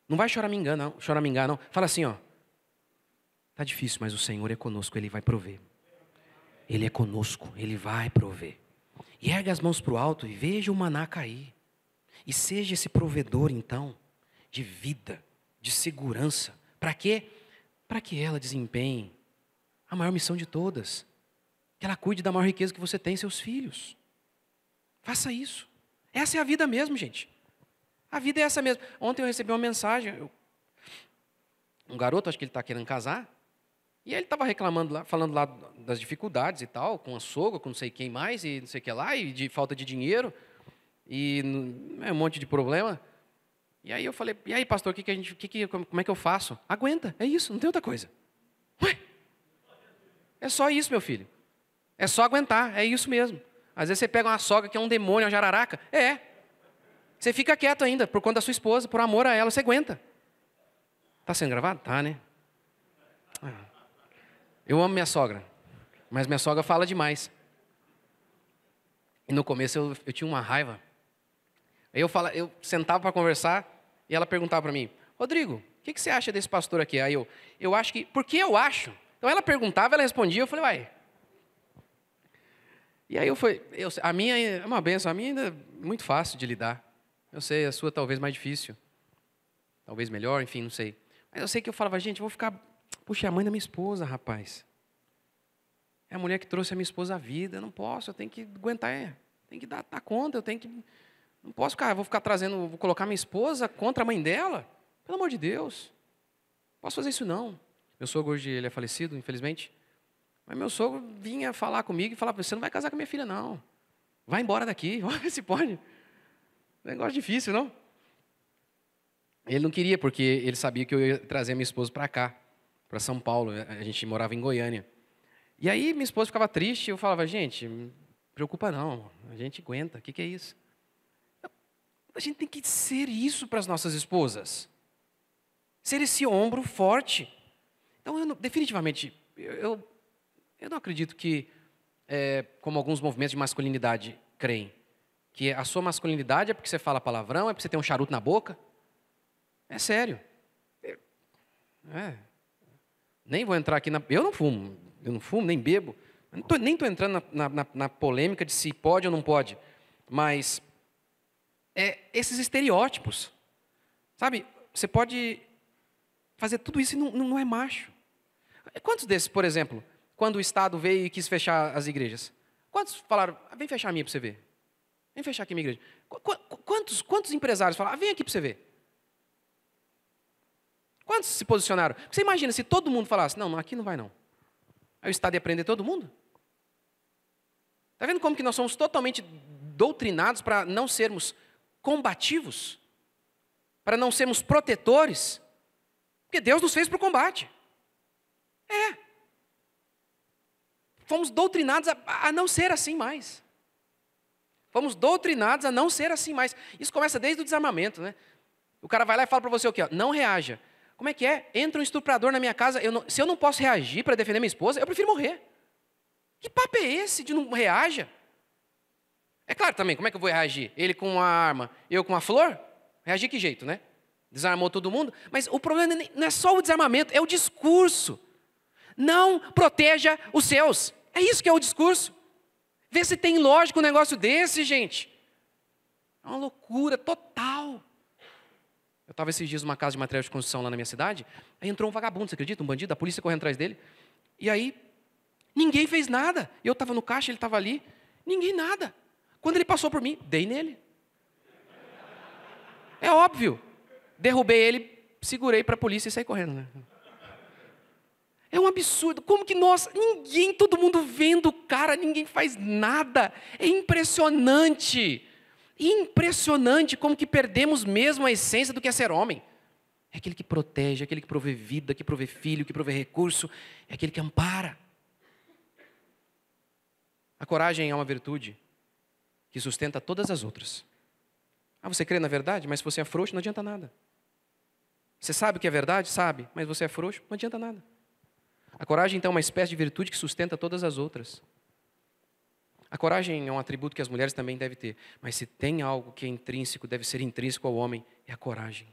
não vai choramingar, não. Fala assim, ó. Está difícil, mas o Senhor é conosco, Ele vai prover. Ele é conosco, Ele vai prover. E ergue as mãos para o alto e veja o maná cair. E seja esse provedor, então, de vida, de segurança. Para quê? Para que ela desempenhe a maior missão de todas. Que ela cuide da maior riqueza que você tem, seus filhos. Faça isso. Essa é a vida mesmo, gente. A vida é essa mesmo. Ontem eu recebi uma mensagem. Um garoto, acho que ele está querendo casar. E ele estava reclamando lá, falando lá das dificuldades e tal, com a sogra, com não sei quem mais, e não sei o que lá, e de falta de dinheiro, e um monte de problema. E aí eu falei, e aí, pastor, como é que eu faço? Aguenta, é isso, não tem outra coisa. Ué, é só isso, meu filho. É só aguentar, é isso mesmo. Às vezes você pega uma sogra que é um demônio, uma jararaca. Você fica quieto ainda, por conta da sua esposa, por amor a ela, você aguenta. Tá sendo gravado? Tá, né? Eu amo minha sogra, mas minha sogra fala demais. E no começo eu tinha uma raiva. Aí eu sentava para conversar e ela perguntava para mim, Rodrigo, o que você acha desse pastor aqui? Aí eu acho que, por que eu acho? Então ela perguntava, ela respondia, eu falei, vai. E aí a minha é uma benção, a minha ainda é muito fácil de lidar. Eu sei, a sua talvez mais difícil. Talvez melhor, enfim, não sei. Mas eu sei que eu falava, gente, eu vou ficar... Puxa, é a mãe da minha esposa, rapaz. É a mulher que trouxe a minha esposa à vida. Eu não posso, eu tenho que aguentar, tenho que dar conta, eu tenho que... Não posso ficar, vou colocar minha esposa contra a mãe dela? Pelo amor de Deus. Não posso fazer isso não. Meu sogro hoje, ele é falecido, infelizmente. Mas meu sogro vinha falar comigo e falava, você não vai casar com a minha filha, não. Vai embora daqui, vamos ver se pode. Negócio difícil, não? Ele não queria, porque ele sabia que eu ia trazer a minha esposa para cá, para São Paulo. A gente morava em Goiânia. E aí minha esposa ficava triste, eu falava, gente, não preocupa não, a gente aguenta, o que é isso? A gente tem que ser isso para as nossas esposas. Ser esse ombro forte. Então, definitivamente, eu não acredito que, como alguns movimentos de masculinidade creem, que a sua masculinidade é porque você fala palavrão, é porque você tem um charuto na boca. É sério. Nem vou entrar aqui eu não fumo, nem bebo. Nem estou entrando na polêmica de se pode ou não pode. Mas esses estereótipos. Sabe, você pode fazer tudo isso e não é macho. Quantos desses, por exemplo, quando o Estado veio e quis fechar as igrejas? Quantos falaram, vem fechar a minha para você ver? Vem fechar aqui a minha igreja. Quantos empresários falaram, vem aqui para você ver? Quantos se posicionaram? Você imagina se todo mundo falasse, não, aqui não vai não. Aí o Estado ia prender todo mundo? Está vendo como que nós somos totalmente doutrinados para não sermos combativos? Para não sermos protetores? Porque Deus nos fez para o combate. Fomos doutrinados a não ser assim mais. Fomos doutrinados a não ser assim mais. Isso começa desde o desarmamento, né? O cara vai lá e fala para você o quê? Não reaja. Como é que é? Entra um estuprador na minha casa, se eu não posso reagir para defender minha esposa, eu prefiro morrer. Que papo é esse de não reaja? É claro também, como é que eu vou reagir? Ele com uma arma, eu com uma flor? Reagir que jeito, né? Desarmou todo mundo? Mas o problema não é só o desarmamento, é o discurso. Não proteja os seus. É isso que é o discurso. Vê se tem lógica um negócio desse, gente. É uma loucura total. Eu estava esses dias numa casa de material de construção lá na minha cidade, aí entrou um vagabundo, você acredita? Um bandido, a polícia correndo atrás dele. E aí, ninguém fez nada. Eu estava no caixa, ele estava ali, ninguém nada. Quando ele passou por mim, dei nele. É óbvio. Derrubei ele, segurei para a polícia e saí correndo, né? É um absurdo. Como que nós, ninguém, todo mundo vendo o cara, ninguém faz nada. É impressionante. Impressionante como que perdemos mesmo a essência do que é ser homem. É aquele que protege, é aquele que provê vida, que provê filho, que provê recurso, é aquele que ampara. A coragem é uma virtude que sustenta todas as outras. Ah, você crê na verdade, mas se você é frouxo, não adianta nada. Você sabe o que é verdade? Sabe, mas você é frouxo, não adianta nada. A coragem, então, é uma espécie de virtude que sustenta todas as outras. A coragem é um atributo que as mulheres também devem ter. Mas se tem algo que é intrínseco, deve ser intrínseco ao homem, é a coragem.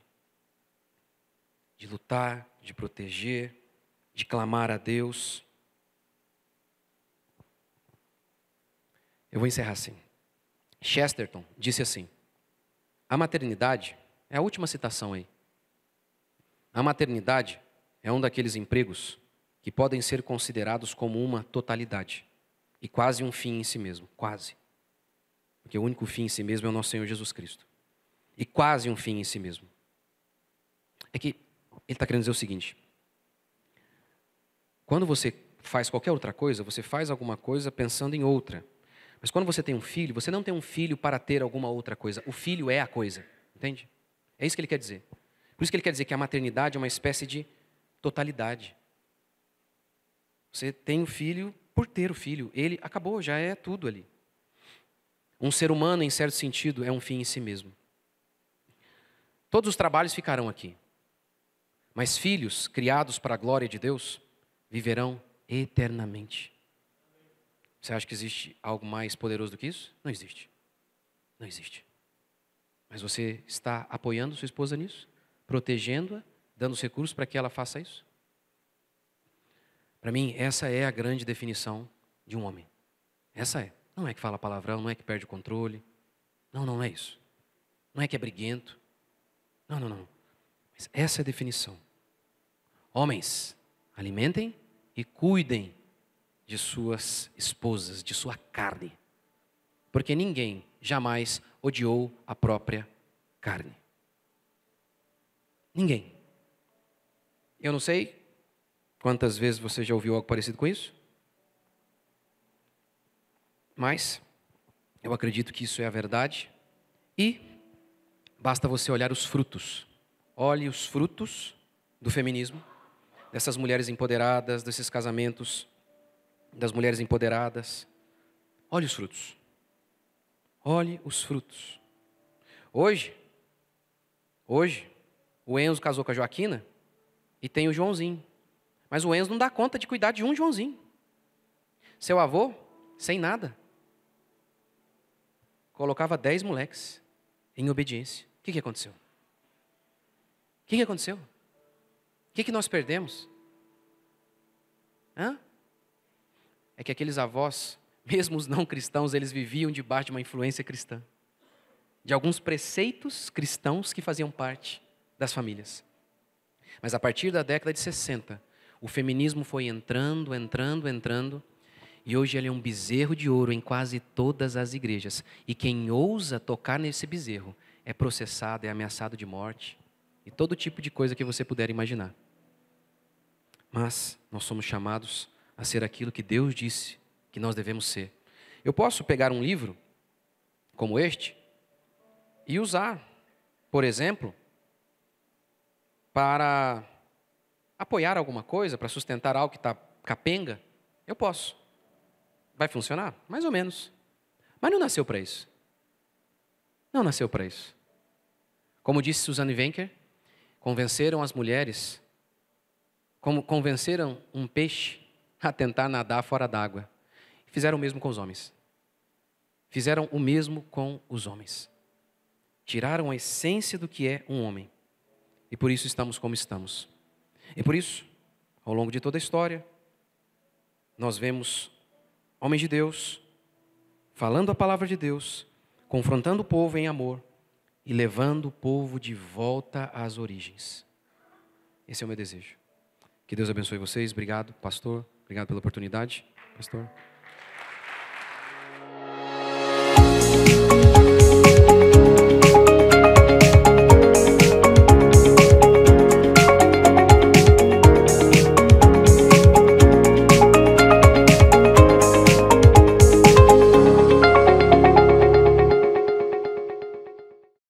De lutar, de proteger, de clamar a Deus. Eu vou encerrar assim. Chesterton disse assim: a maternidade, é a última citação aí. A maternidade é um daqueles empregos que podem ser considerados como uma totalidade e quase um fim em si mesmo, quase. Porque o único fim em si mesmo é o nosso Senhor Jesus Cristo. E quase um fim em si mesmo. É que ele está querendo dizer o seguinte: quando você faz qualquer outra coisa, você faz alguma coisa pensando em outra. Mas quando você tem um filho, você não tem um filho para ter alguma outra coisa. O filho é a coisa, entende? É isso que ele quer dizer. Por isso que ele quer dizer que a maternidade é uma espécie de totalidade. Você tem o filho por ter o filho. Ele acabou, já é tudo ali. Um ser humano, em certo sentido, é um fim em si mesmo. Todos os trabalhos ficarão aqui. Mas filhos criados para a glória de Deus viverão eternamente. Você acha que existe algo mais poderoso do que isso? Não existe. Não existe. Mas você está apoiando sua esposa nisso? Protegendo-a? Dando os recursos para que ela faça isso? Para mim, essa é a grande definição de um homem. Essa é. Não é que fala palavrão, não é que perde o controle. Não, não é isso. Não é que é briguento. Não, não, não. Mas essa é a definição. Homens, alimentem e cuidem de suas esposas, de sua carne. Porque ninguém jamais odiou a própria carne. Ninguém. Eu não sei quantas vezes você já ouviu algo parecido com isso? Mas eu acredito que isso é a verdade. E basta você olhar os frutos. Olhe os frutos do feminismo, dessas mulheres empoderadas, desses casamentos, das mulheres empoderadas. Olhe os frutos. Olhe os frutos. Hoje, o Enzo casou com a Joaquina e tem o Joãozinho. Mas o Enzo não dá conta de cuidar de um Joãozinho. Seu avô, sem nada, colocava 10 moleques em obediência. O que aconteceu? O que aconteceu? O que nós perdemos? Hã? É que aqueles avós, mesmo os não cristãos, eles viviam debaixo de uma influência cristã. De alguns preceitos cristãos que faziam parte das famílias. Mas a partir da década de 60, o feminismo foi entrando, e hoje ele é um bezerro de ouro em quase todas as igrejas. E quem ousa tocar nesse bezerro é processado, é ameaçado de morte, e todo tipo de coisa que você puder imaginar. Mas nós somos chamados a ser aquilo que Deus disse que nós devemos ser. Eu posso pegar um livro como este e usar, por exemplo, para apoiar alguma coisa, para sustentar algo que está capenga. Eu posso. Vai funcionar? Mais ou menos. Mas não nasceu para isso. Não nasceu para isso. Como disse Suzanne Wencker, convenceram as mulheres, como convenceram um peixe a tentar nadar fora d'água. Fizeram o mesmo com os homens. Fizeram o mesmo com os homens. Tiraram a essência do que é um homem. E por isso estamos como estamos. E por isso, ao longo de toda a história, nós vemos homens de Deus, falando a palavra de Deus, confrontando o povo em amor e levando o povo de volta às origens. Esse é o meu desejo. Que Deus abençoe vocês. Obrigado, pastor. Obrigado pela oportunidade, pastor.